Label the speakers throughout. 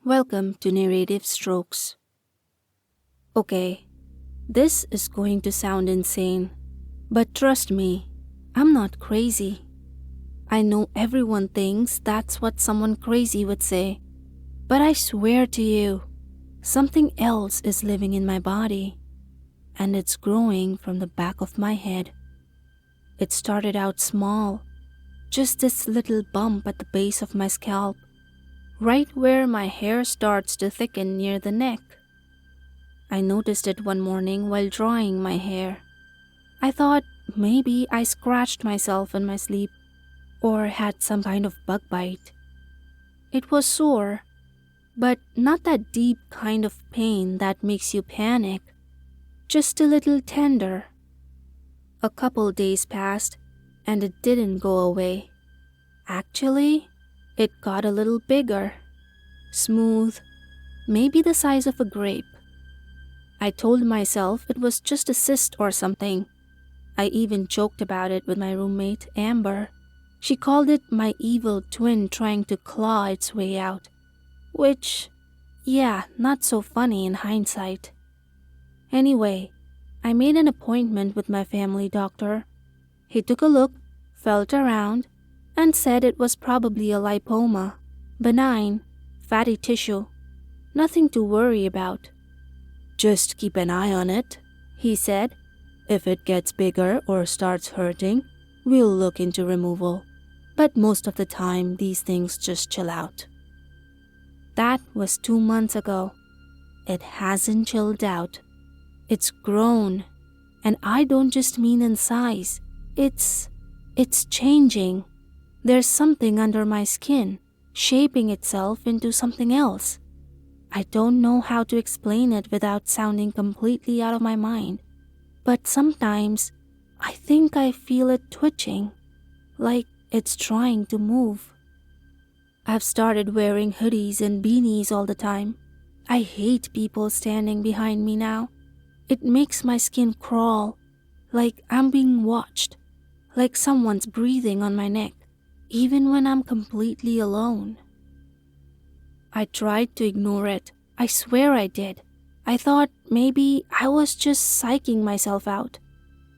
Speaker 1: Welcome to Narrative Strokes. Okay, this is going to sound insane, but trust me, I'm not crazy. I know everyone thinks that's what someone crazy would say, but I swear to you, something else is living in my body, and it's growing from the back of my head. It started out small, just this little bump at the base of my scalp, right where my hair starts to thicken near the neck. I noticed it one morning while drying my hair. I thought maybe I scratched myself in my sleep or had some kind of bug bite. It was sore, but not that deep kind of pain that makes you panic, just a little tender. A couple days passed and it didn't go away. Actually, it got a little bigger, smooth, maybe the size of a grape. I told myself it was just a cyst or something. I even joked about it with my roommate, Amber. She called it my evil twin trying to claw its way out. Which, yeah, not so funny in hindsight. Anyway, I made an appointment with my family doctor. He took a look, felt around, and said it was probably a lipoma, benign, fatty tissue, nothing to worry about. "Just keep an eye on it," he said. "If it gets bigger or starts hurting, we'll look into removal. But most of the time, these things just chill out." That was 2 months ago. It hasn't chilled out. It's grown. And I don't just mean in size. It's changing. There's something under my skin, shaping itself into something else. I don't know how to explain it without sounding completely out of my mind, but sometimes I think I feel it twitching, like it's trying to move. I've started wearing hoodies and beanies all the time. I hate people standing behind me now. It makes my skin crawl, like I'm being watched, like someone's breathing on my neck, even when I'm completely alone. I tried to ignore it. I swear I did. I thought maybe I was just psyching myself out.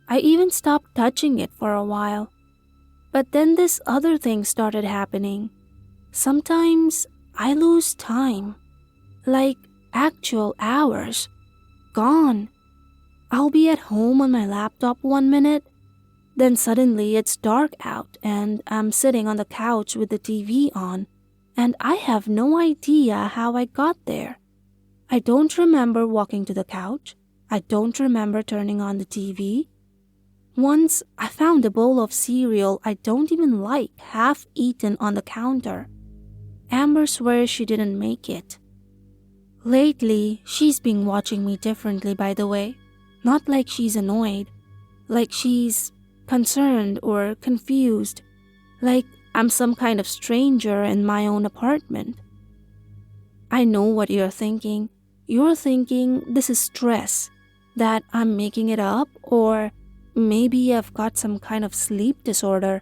Speaker 1: I even stopped touching it for a while. But then this other thing started happening. Sometimes I lose time, like actual hours, gone. I'll be at home on my laptop 1 minute, then suddenly it's dark out and I'm sitting on the couch with the TV on, and I have no idea how I got there. I don't remember walking to the couch. I don't remember turning on the TV. Once I found a bowl of cereal I don't even like half eaten on the counter. Amber swears she didn't make it. Lately, she's been watching me differently, by the way. Not like she's annoyed, like she's concerned or confused, like I'm some kind of stranger in my own apartment. I know what you're thinking. You're thinking this is stress, that I'm making it up, or maybe I've got some kind of sleep disorder.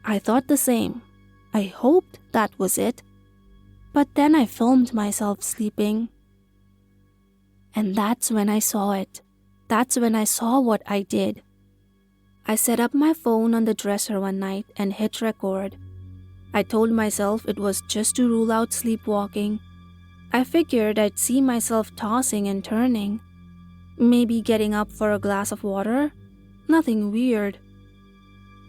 Speaker 1: I thought the same. I hoped that was it. But then I filmed myself sleeping. And that's when I saw it. That's when I saw what I did. I set up my phone on the dresser one night and hit record. I told myself it was just to rule out sleepwalking. I figured I'd see myself tossing and turning, maybe getting up for a glass of water. Nothing weird.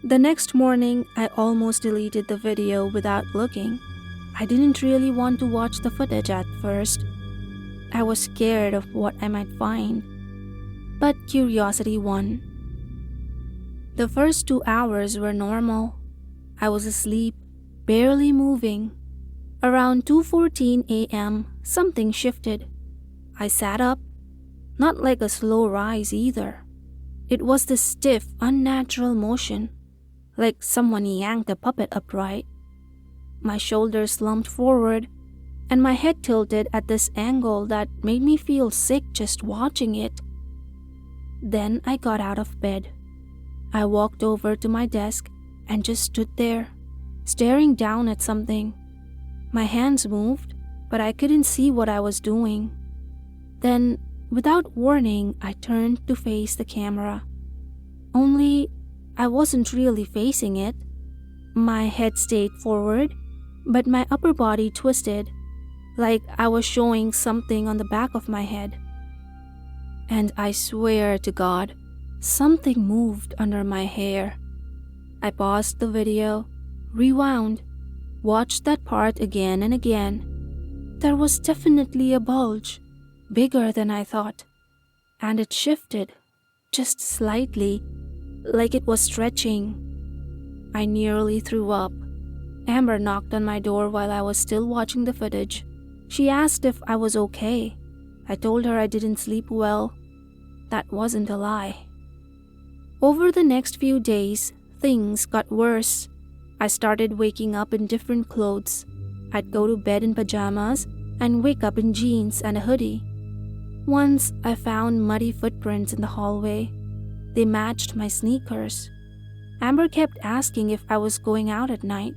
Speaker 1: The next morning, I almost deleted the video without looking. I didn't really want to watch the footage at first. I was scared of what I might find. But curiosity won. The first 2 hours were normal. I was asleep, barely moving. Around 2:14 a.m., something shifted. I sat up, not like a slow rise either. It was the stiff, unnatural motion, like someone yanked a puppet upright. My shoulders slumped forward, and my head tilted at this angle that made me feel sick just watching it. Then I got out of bed. I walked over to my desk and just stood there, staring down at something. My hands moved, but I couldn't see what I was doing. Then, without warning, I turned to face the camera. Only, I wasn't really facing it. My head stayed forward, but my upper body twisted, like I was showing something on the back of my head. And I swear to God, something moved under my hair. I paused the video, rewound, watched that part again and again. There was definitely a bulge, bigger than I thought, and it shifted, just slightly, like it was stretching. I nearly threw up. Amber knocked on my door while I was still watching the footage. She asked if I was okay. I told her I didn't sleep well. That wasn't a lie. Over the next few days, things got worse. I started waking up in different clothes. I'd go to bed in pajamas and wake up in jeans and a hoodie. Once, I found muddy footprints in the hallway. They matched my sneakers. Amber kept asking if I was going out at night.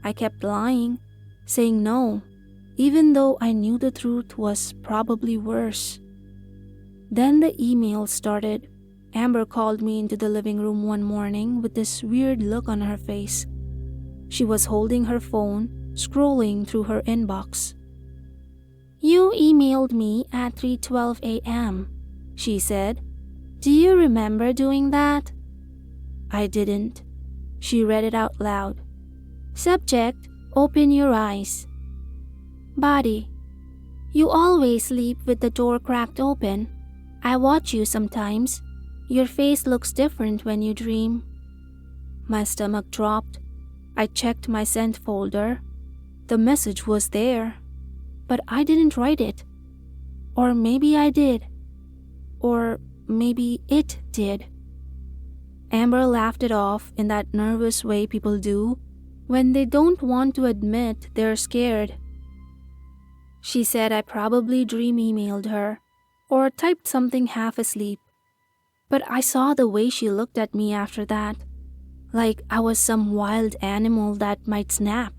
Speaker 1: I kept lying, saying no, even though I knew the truth was probably worse. Then the email started. Amber called me into the living room one morning with this weird look on her face. She was holding her phone, scrolling through her inbox. "You emailed me at 3:12 a.m., she said. "Do you remember doing that?" I didn't. She read it out loud. Subject, open your eyes. Body, you always sleep with the door cracked open. I watch you sometimes. Your face looks different when you dream. My stomach dropped. I checked my sent folder. The message was there, but I didn't write it. Or maybe I did. Or maybe it did. Amber laughed it off in that nervous way people do when they don't want to admit they're scared. She said I probably dream emailed her or typed something half asleep. But I saw the way she looked at me after that, like I was some wild animal that might snap.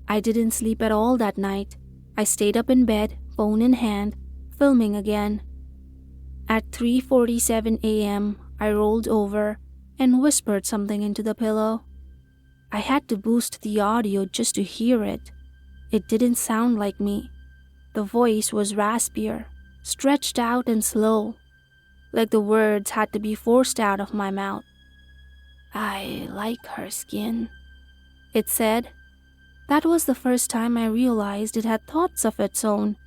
Speaker 1: I didn't sleep at all that night. I stayed up in bed, phone in hand, filming again. At 3:47 a.m., I rolled over and whispered something into the pillow. I had to boost the audio just to hear it. It didn't sound like me. The voice was raspier, stretched out and slow, like the words had to be forced out of my mouth. "I like her skin," it said. That was the first time I realized it had thoughts of its own,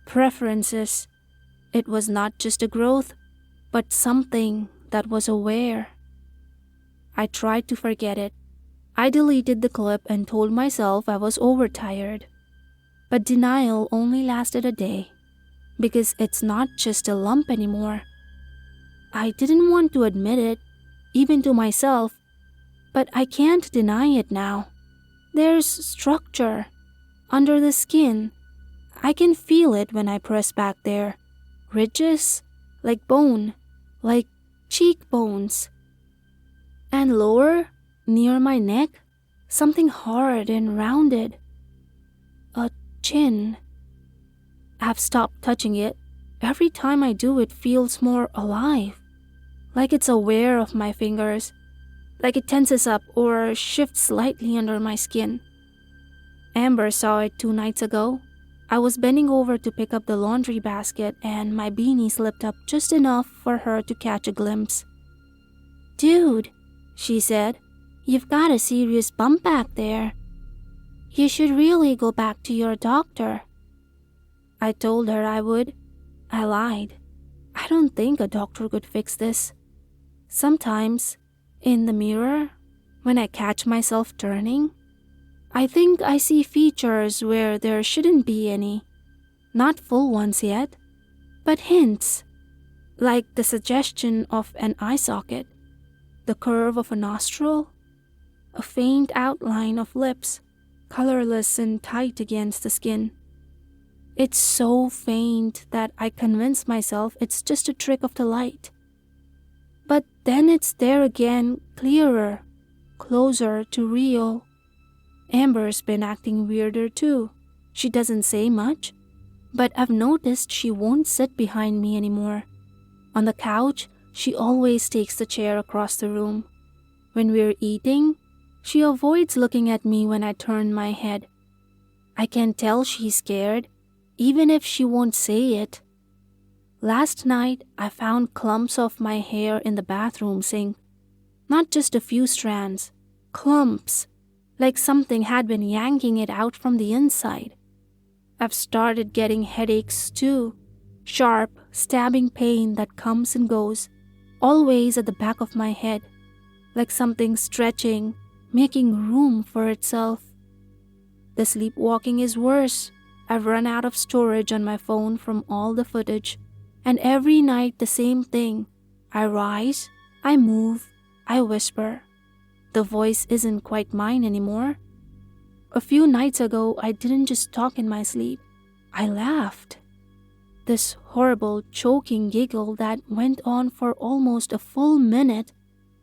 Speaker 1: preferences. It was not just a growth, but something that was aware. I tried to forget it. I deleted the clip and told myself I was overtired. But denial only lasted a day, because it's not just a lump anymore. I didn't want to admit it, even to myself, but I can't deny it now. There's structure under the skin. I can feel it when I press back there. Ridges, like bone, like cheekbones. And lower, near my neck, something hard and rounded. A chin. I've stopped touching it. Every time I do, it feels more alive. Like it's aware of my fingers. Like it tenses up or shifts slightly under my skin. Amber saw it 2 nights ago. I was bending over to pick up the laundry basket and my beanie slipped up just enough for her to catch a glimpse. "Dude," she said, "you've got a serious bump back there. You should really go back to your doctor." I told her I would. I lied. I don't think a doctor could fix this. Sometimes, in the mirror, when I catch myself turning, I think I see features where there shouldn't be any. Not full ones yet, but hints, like the suggestion of an eye socket, the curve of a nostril, a faint outline of lips, colorless and tight against the skin. It's so faint that I convince myself it's just a trick of the light. But then it's there again, clearer, closer to real. Amber's been acting weirder too. She doesn't say much, but I've noticed she won't sit behind me anymore. On the couch, she always takes the chair across the room. When we're eating, she avoids looking at me when I turn my head. I can tell she's scared, even if she won't say it. Last night, I found clumps of my hair in the bathroom sink. Not just a few strands, clumps, like something had been yanking it out from the inside. I've started getting headaches too, sharp, stabbing pain that comes and goes, always at the back of my head, like something stretching, making room for itself. The sleepwalking is worse. I've run out of storage on my phone from all the footage, and every night the same thing. I rise, I move, I whisper. The voice isn't quite mine anymore. A few nights ago, I didn't just talk in my sleep. I laughed. This horrible, choking giggle that went on for almost a full minute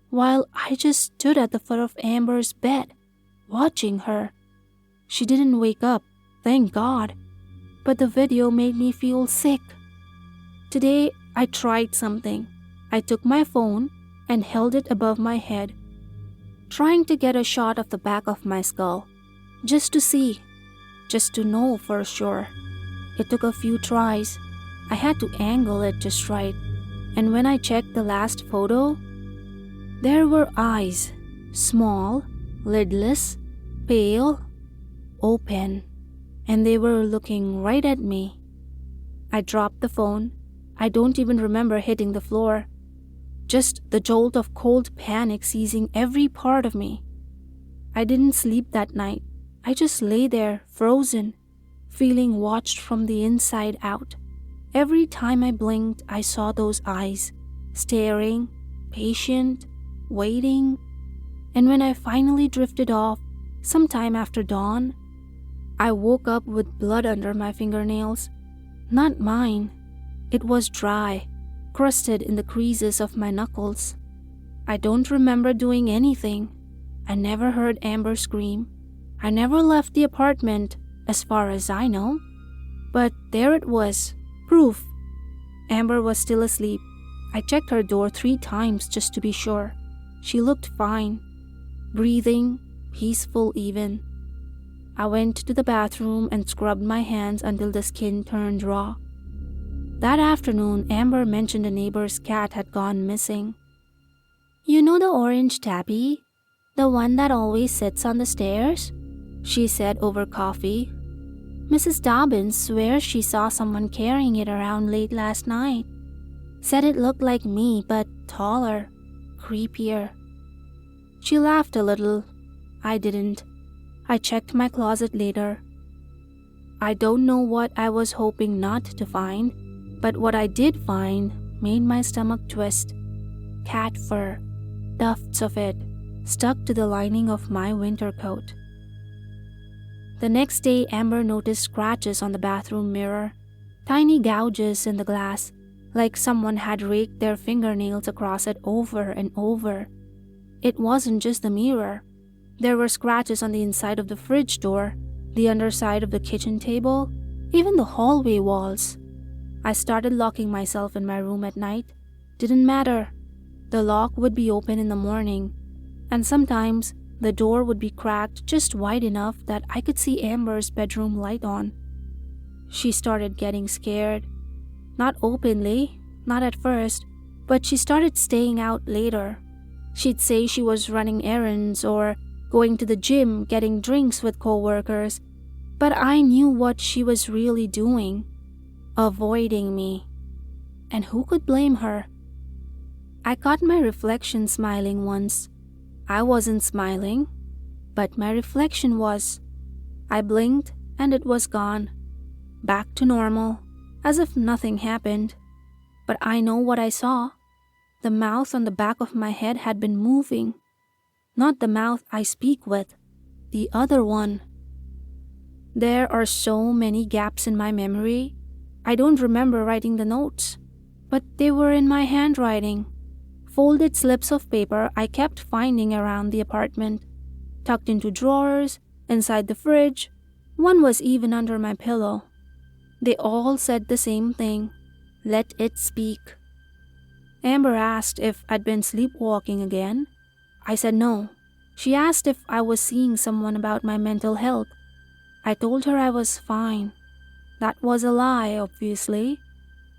Speaker 1: while I just stood at the foot of Amber's bed, watching her. She didn't wake up, thank God, but the video made me feel sick. Today, I tried something. I took my phone and held it above my head, trying to get a shot of the back of my skull, just to see, just to know for sure. It took a few tries. I had to angle it just right, and when I checked the last photo, there were eyes, small, lidless, pale, open, and they were looking right at me. I dropped the phone. I don't even remember hitting the floor. Just the jolt of cold panic seizing every part of me. I didn't sleep that night. I just lay there, frozen, feeling watched from the inside out. Every time I blinked, I saw those eyes, staring, patient, waiting. And when I finally drifted off, sometime after dawn, I woke up with blood under my fingernails. Not mine. It was dry, crusted in the creases of my knuckles. I don't remember doing anything. I never heard Amber scream. I never left the apartment, as far as I know. But there it was, proof. Amber was still asleep. I checked her door 3 times just to be sure. She looked fine, breathing, peaceful even. I went to the bathroom and scrubbed my hands until the skin turned raw. That afternoon, Amber mentioned a neighbor's cat had gone missing. "You know the orange tabby? The one that always sits on the stairs?" she said over coffee. "Mrs. Dobbins swears she saw someone carrying it around late last night. Said it looked like me, but taller, creepier." She laughed a little. I didn't. I checked my closet later. I don't know what I was hoping not to find, but what I did find made my stomach twist. Cat fur, tufts of it, stuck to the lining of my winter coat. The next day, Amber noticed scratches on the bathroom mirror, tiny gouges in the glass, like someone had raked their fingernails across it over and over. It wasn't just the mirror. There were scratches on the inside of the fridge door, the underside of the kitchen table, even the hallway walls. I started locking myself in my room at night. Didn't matter. The lock would be open in the morning, and sometimes the door would be cracked just wide enough that I could see Amber's bedroom light on. She started getting scared. Not openly, not at first, but she started staying out later. She'd say she was running errands or going to the gym, getting drinks with coworkers, but I knew what she was really doing. Avoiding me. And who could blame her? I caught my reflection smiling once. I wasn't smiling, but my reflection was. I blinked and it was gone. Back to normal, as if nothing happened. But I know what I saw. The mouth on the back of my head had been moving. Not the mouth I speak with, the other one. There are so many gaps in my memory. I don't remember writing the notes, but they were in my handwriting. Folded slips of paper I kept finding around the apartment, tucked into drawers, inside the fridge, One was even under my pillow. They all said the same thing. Let it speak. Amber asked if I'd been sleepwalking again. I said no. She asked if I was seeing someone about my mental health. I told her I was fine. That was a lie, obviously.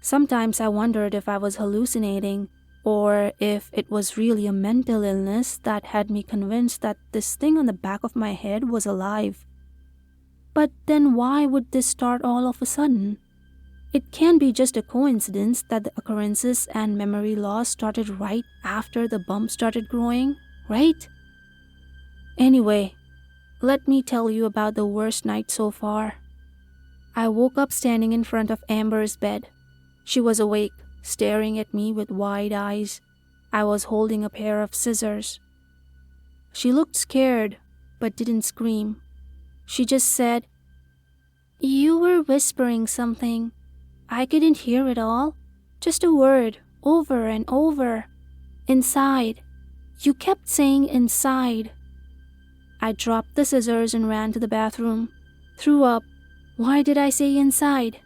Speaker 1: Sometimes I wondered if I was hallucinating, or if it was really a mental illness that had me convinced that this thing on the back of my head was alive. But then why would this start all of a sudden? It can't be just a coincidence that the occurrences and memory loss started right after the bump started growing, right? Anyway, let me tell you about the worst night so far. I woke up standing in front of Amber's bed. She was awake, staring at me with wide eyes. I was holding a pair of scissors. She looked scared, but didn't scream. She just said, "You were whispering something. I couldn't hear it all. Just a word, over and over. Inside. You kept saying inside." I dropped the scissors and ran to the bathroom. Threw up. Why did I say inside?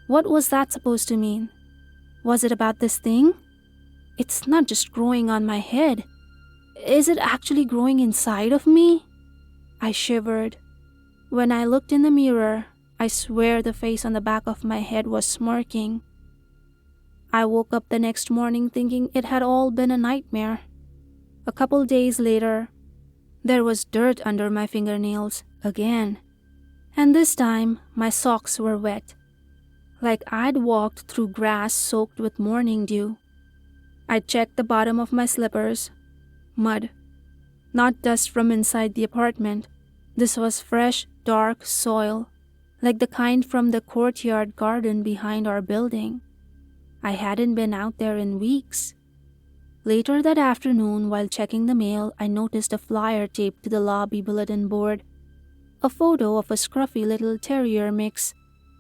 Speaker 1: What was that supposed to mean? Was it about this thing? It's not just growing on my head. Is it actually growing inside of me? I shivered. When I looked in the mirror, I swear the face on the back of my head was smirking. I woke up the next morning thinking it had all been a nightmare. A couple days later, there was dirt under my fingernails again. And this time, my socks were wet. Like I'd walked through grass soaked with morning dew. I checked the bottom of my slippers. Mud. Not dust from inside the apartment. This was fresh, dark soil, like the kind from the courtyard garden behind our building. I hadn't been out there in weeks. Later that afternoon, while checking the mail, I noticed a flyer taped to the lobby bulletin board. A photo of a scruffy little terrier mix,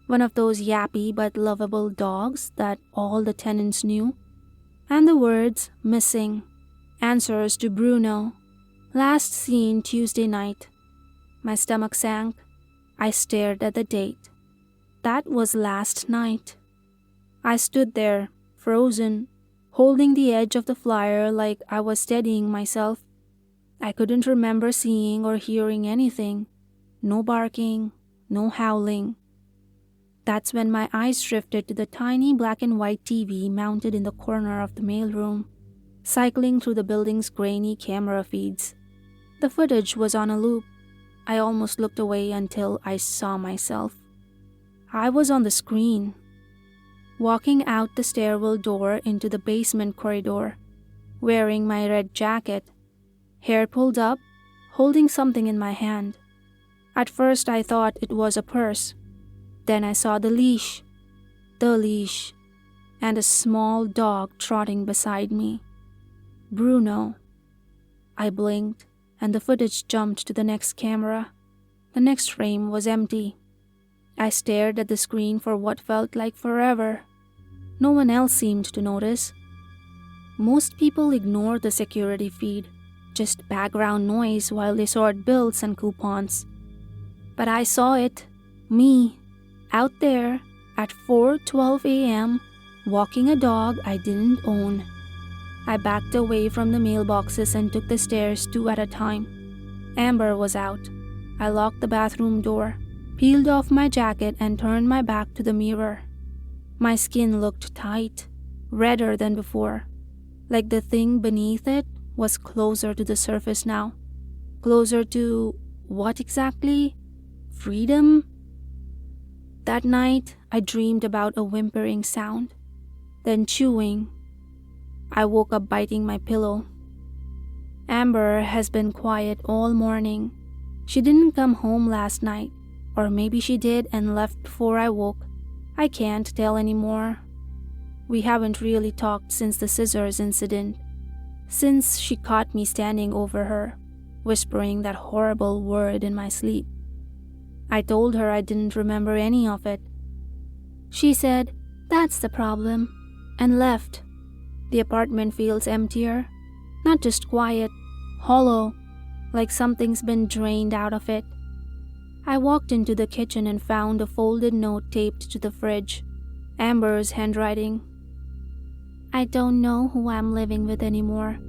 Speaker 1: one of those yappy but lovable dogs that all the tenants knew, and the words, "Missing. Answers to Bruno. Last seen Tuesday night." My stomach sank. I stared at the date. That was last night. I stood there, frozen, holding the edge of the flyer like I was steadying myself. I couldn't remember seeing or hearing anything. No barking, no howling. That's when my eyes drifted to the tiny black and white TV mounted in the corner of the mailroom, cycling through the building's grainy camera feeds. The footage was on a loop. I almost looked away until I saw myself. I was on the screen, walking out the stairwell door into the basement corridor, wearing my red jacket, hair pulled up, holding something in my hand. At first I thought it was a purse. Then I saw the leash, and a small dog trotting beside me. Bruno. I blinked, and the footage jumped to the next camera. The next frame was empty. I stared at the screen for what felt like forever. No one else seemed to notice. Most people ignore the security feed, just background noise while they sort bills and coupons. But I saw it, me, out there at 4:12 a.m., walking a dog I didn't own. I backed away from the mailboxes and took the stairs 2 at a time. Amber was out. I locked the bathroom door, peeled off my jacket, and turned my back to the mirror. My skin looked tight, redder than before, like the thing beneath it was closer to the surface now. Closer to what exactly? Freedom? That night, I dreamed about a whimpering sound, then chewing. I woke up biting my pillow. Amber has been quiet all morning. She didn't come home last night, or maybe she did and left before I woke. I can't tell anymore. We haven't really talked since the scissors incident, since she caught me standing over her, whispering that horrible word in my sleep. I told her I didn't remember any of it. She said, "That's the problem," and left. The apartment feels emptier, not just quiet, hollow, like something's been drained out of it. I walked into the kitchen and found a folded note taped to the fridge. Amber's handwriting. I don't know who I'm living with anymore.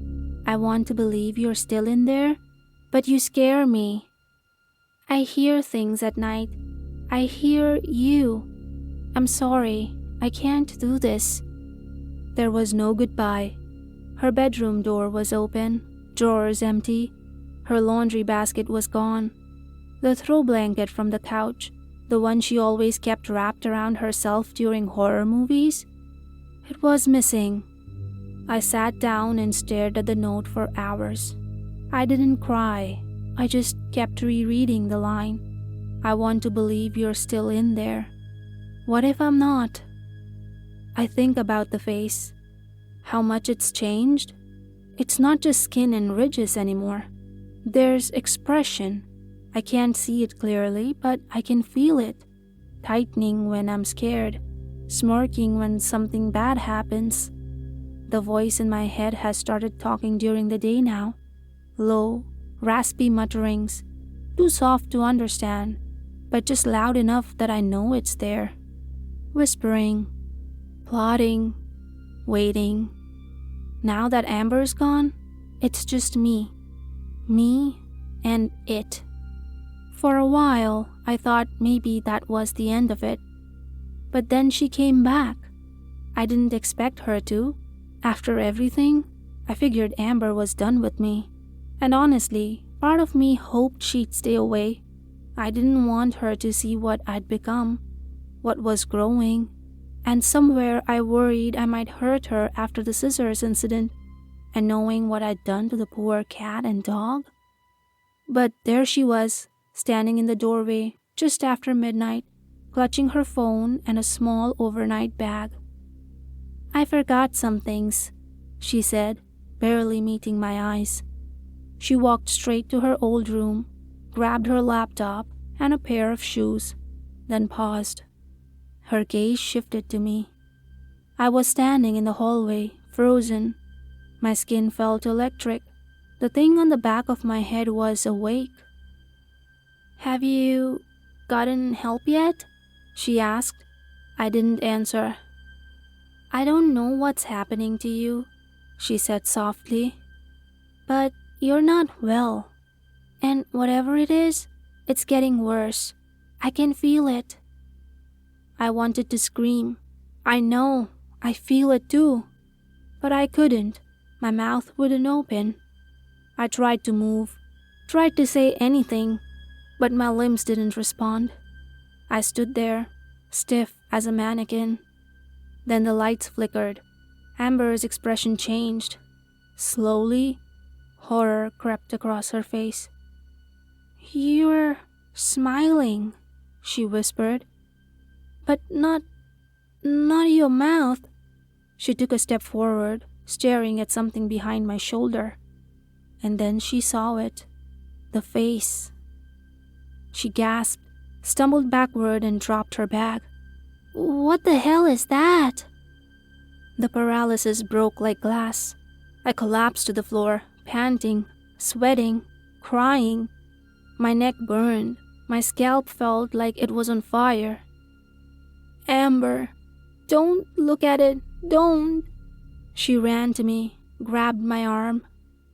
Speaker 1: I want to believe you're still in there, but you scare me. I hear things at night. I hear you. I'm sorry. I can't do this. There was no goodbye. Her bedroom door was open, drawers empty. Her laundry basket was gone. The throw blanket from the couch, the one she always kept wrapped around herself during horror movies, it was missing. I sat down and stared at the note for hours. I didn't cry. I just kept rereading the line. I want to believe you're still in there. What if I'm not? I think about the face. How much it's changed. It's not just skin and ridges anymore. There's expression. I can't see it clearly, but I can feel it. Tightening when I'm scared. Smirking when something bad happens. The voice in my head has started talking during the day now. Low, raspy mutterings. Too soft to understand, but just loud enough that I know it's there. Whispering. Plotting. Waiting. Now that Amber's gone, it's just me. Me and it. For a while, I thought maybe that was the end of it. But then she came back. I didn't expect her to. After everything, I figured Amber was done with me. And honestly, part of me hoped she'd stay away. I didn't want her to see what I'd become, what was growing. And somewhere I worried I might hurt her after the scissors incident and knowing what I'd done to the poor cat and dog. But there she was, standing in the doorway just after midnight, clutching her phone and a small overnight bag. I forgot some things, she said, barely meeting my eyes. She walked straight to her old room, grabbed her laptop and a pair of shoes, then paused. Her gaze shifted to me. I was standing in the hallway, frozen. My skin felt electric. The thing on the back of my head was awake. Have you gotten help yet? She asked. I didn't answer. I don't know what's happening to you, she said softly. But you're not well. And whatever it is, it's getting worse. I can feel it. I wanted to scream. I know, I feel it too. But I couldn't. My mouth wouldn't open. I tried to move, tried to say anything, but my limbs didn't respond. I stood there, stiff as a mannequin. Then the lights flickered. Amber's expression changed. Slowly, horror crept across her face. You're smiling, she whispered. But not your mouth. She took a step forward, staring at something behind my shoulder. And then she saw it. The face. She gasped, stumbled backward and dropped her bag. What the hell is that? The paralysis broke like glass. I collapsed to the floor, panting, sweating, crying. My neck burned. My scalp felt like it was on fire. Amber, don't look at it, don't. She ran to me, grabbed my arm,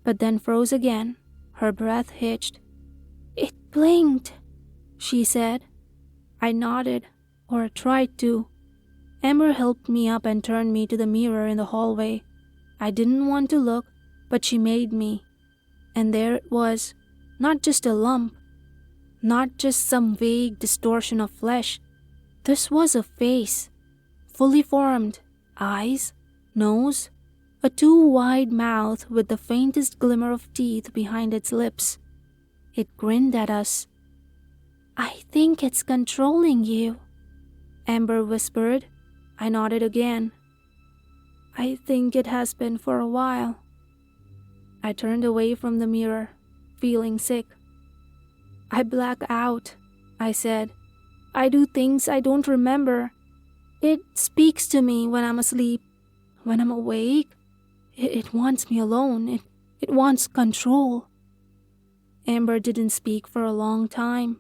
Speaker 1: but then froze again. Her breath hitched. It blinked, she said. I nodded, or tried to. Amber helped me up and turned me to the mirror in the hallway. I didn't want to look, but she made me. And there it was, not just a lump, not just some vague distortion of flesh. This was a face, fully formed, eyes, nose, a too wide mouth with the faintest glimmer of teeth behind its lips. It grinned at us. I think it's controlling you, Amber whispered. I nodded again. I think it has been for a while. I turned away from the mirror, feeling sick. I black out, I said. I do things I don't remember. It speaks to me when I'm asleep. When I'm awake, it wants me alone. It wants control. Amber didn't speak for a long time.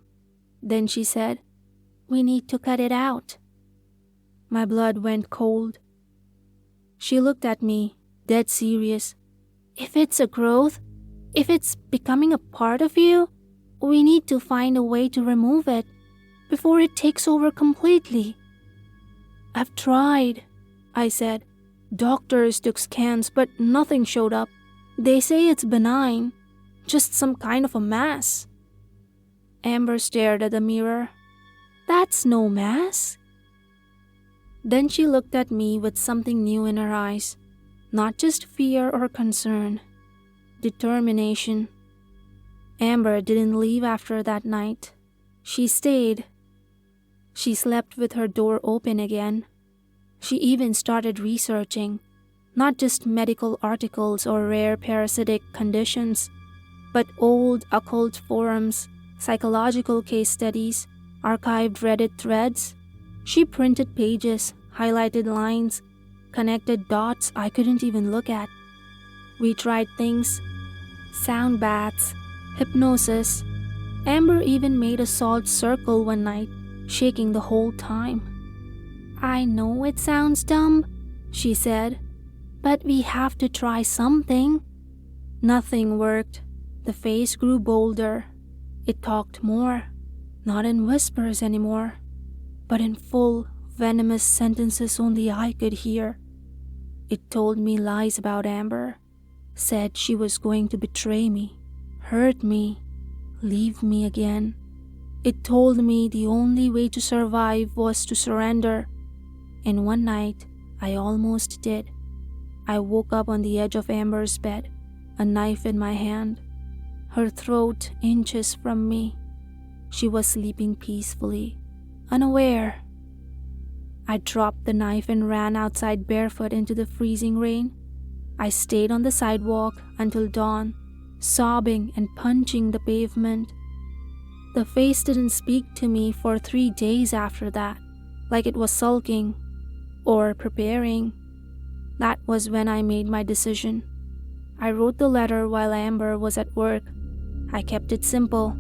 Speaker 1: Then she said, "We need to cut it out." My blood went cold. She looked at me, dead serious. "If it's a growth, if it's becoming a part of you, we need to find a way to remove it before it takes over completely." "I've tried," I said. "Doctors took scans, but nothing showed up. They say it's benign, just some kind of a mass." Amber stared at the mirror. "That's no mass." Then she looked at me with something new in her eyes. Not just fear or concern. Determination. Amber didn't leave after that night. She stayed. She slept with her door open again. She even started researching, not just medical articles or rare parasitic conditions, but old occult forums, psychological case studies, archived Reddit threads. She printed pages, highlighted lines, connected dots I couldn't even look at. We tried things, sound baths, hypnosis. Amber even made a salt circle one night, shaking the whole time. "I know it sounds dumb," she said, "but we have to try something." Nothing worked. The face grew bolder. It talked more, not in whispers anymore, but in full, venomous sentences only I could hear. It told me lies about Amber, said she was going to betray me, hurt me, leave me again. It told me the only way to survive was to surrender. And one night, I almost did. I woke up on the edge of Amber's bed, a knife in my hand, her throat inches from me. She was sleeping peacefully, unaware. I dropped the knife and ran outside barefoot into the freezing rain. I stayed on the sidewalk until dawn, sobbing and punching the pavement. The face didn't speak to me for 3 days after that, like it was sulking or preparing. That was when I made my decision. I wrote the letter while Amber was at work. I kept it simple.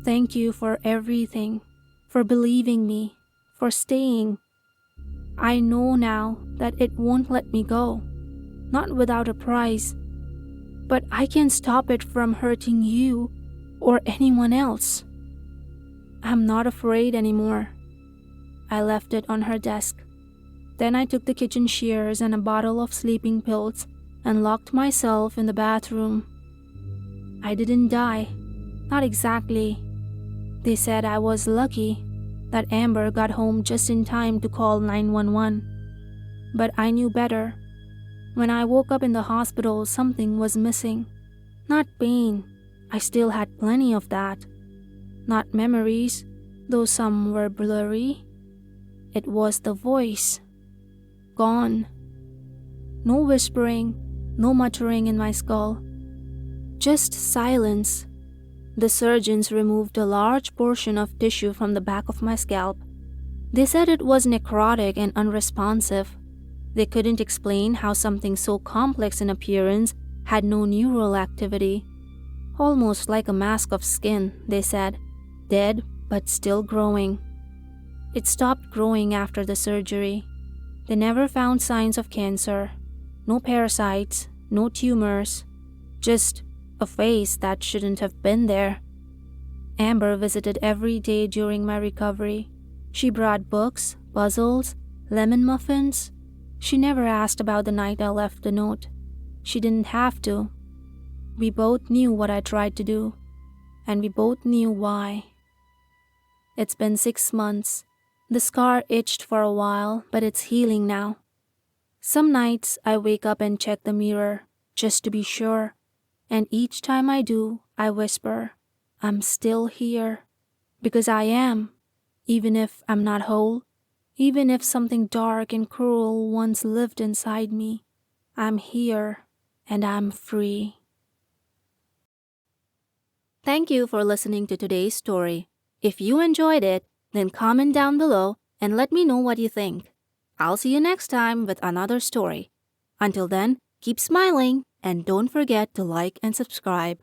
Speaker 1: "Thank you for everything, for believing me, for staying. I know now that it won't let me go, not without a price, but I can stop it from hurting you or anyone else. I'm not afraid anymore." I left it on her desk. Then I took the kitchen shears and a bottle of sleeping pills and locked myself in the bathroom. I didn't die. Not exactly. They said I was lucky that Amber got home just in time to call 911. But I knew better. When I woke up in the hospital, something was missing. Not pain. I still had plenty of that. Not memories, though some were blurry. It was the voice. Gone. No whispering, no muttering in my skull. Just silence. The surgeons removed a large portion of tissue from the back of my scalp. They said it was necrotic and unresponsive. They couldn't explain how something so complex in appearance had no neural activity. Almost like a mask of skin, they said. Dead, but still growing. It stopped growing after the surgery. They never found signs of cancer. No parasites, no tumors. Just a face that shouldn't have been there. Amber visited every day during my recovery. She brought books, puzzles, lemon muffins. She never asked about the night I left the note. She didn't have to. We both knew what I tried to do, and we both knew why. It's been 6 months. The scar itched for a while, but it's healing now. Some nights I wake up and check the mirror, just to be sure. And each time I do, I whisper, "I'm still here." Because I am, even if I'm not whole, even if something dark and cruel once lived inside me. I'm here, and I'm free. Thank you for listening to today's story. If you enjoyed it, then comment down below and let me know what you think. I'll see you next time with another story. Until then, keep smiling and don't forget to like and subscribe.